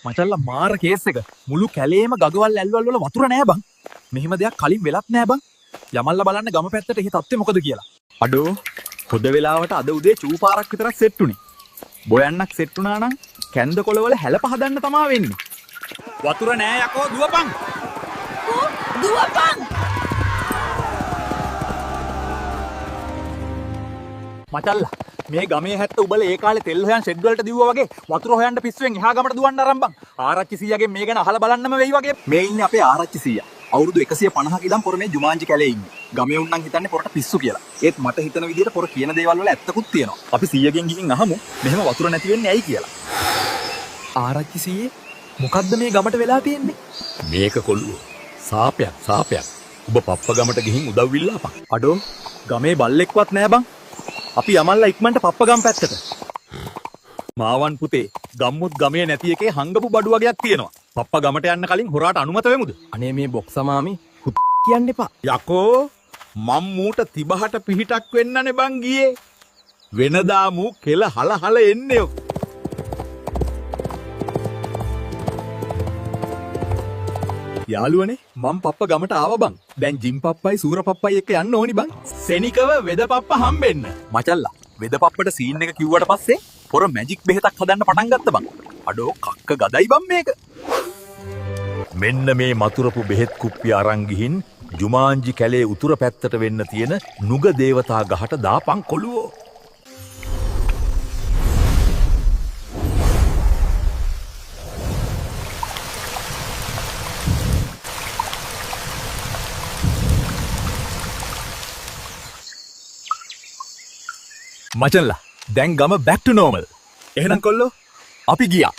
මචල්ලා මාර කේස් එක. මුළු කැලේම ගගවල් ඇල්වල් වල වතුර නෑ බං. මෙහිම දෙයක් කලින් වෙලත් නෑ බං. යමල්ලා බලන්න ගම පැත්තට එහි තත්ත්වය මොකද කියලා. අඩෝ හොද වෙලාවට අද උදේ චූපාරක් විතරක් සෙට් උනේ. බොයන්නක් සෙට් උනා නම් කැන්ද කොළවල හැලප හදන්න තමා වෙන්නේ. වතුර නෑ යකෝ දුවපන්. දුවපන්. මචල්ලා මේ ගමේ හැත්ත උබල ඒ කාලේ තෙල් හොයන් ෂෙඩ් වලට දිව්වා වගේ වතුර හොයන්න පිස්සුවෙන් එහා ගමට දුවන්න අරන් බං. ආරච්චි සීයාගෙන් මේ ගැන අහලා බලන්නම වෙයි වගේ. මේ ඉන්නේ අපේ ආරච්චි සීයා. අවුරුදු 150ක ඉඳන් පොර මේ ජුමාන්ජි කැලේ ඉන්නේ. ගමේ උන් නම් හිතන්නේ පොරට පිස්සු කියලා. ඒත් මට හිතන විදිහට පොර කියන දේවල් වල ඇත්තකුත් තියෙනවා. අපි සීයාගෙන් ගිහින් අහමු මෙහෙම වතුර නැති වෙන්නේ ඇයි කියලා. ආරච්චි සීයේ මොකද්ද මේ ගමට වෙලා තියෙන්නේ? මේක කොල්ලෝ සාපයක්. ඔබ පප්ප ගමට ගිහින් උදව් ඉල්ලාපන්. අඩෝ ගමේ බල්ලෙක්වත් නෑ බං. අපි යමල්ලා ඉක්මනට පප්ප ගම් පැත්තට. මාවන් පුතේ ගම්මුත් ගමේ නැති එකේ හංගපු බඩු වගේක් තියෙනවා. පප්ප ගමට යන්න කලින් හොරාට අනුමත වෙමුද? අනේ මේ බොක්සමාමි කියන්න එපා. යකෝ මම් මූට තිබහට පිහිටක් වෙන්නනේ බං ගියේ. වෙනදා මූ කෙල හල එන්නේ. යාළුවනේ මම පප්ප ගමට ආව බං. දැන් ජිම් පප්පයි සූර පප්පයි එක්ක යන්න ඕනි බං. සෙනිකව වෙද පප්ප හම්බෙන්න. මචල්ලා වෙද පප්පට සීන් එක කිව්වට පස්සේ පොර මැජික් බෙහෙතක් හදන්න පටන් ගත්ත බං. අඩෝ කක්ක ගදයි බං මේක. මෙන්න මේ මතුරපු බෙහෙත් කුප්පිය අරන් ගිහින් ජුමාන්ජි කැලේ උතුර පැත්තට වෙන්න තියෙන නුග දේවතා ගහට දාපන් කොළුවෝ. මචල්ලා දැන් ගම back to normal. එහෙනම් කොල්ලෝ අපි ගියා.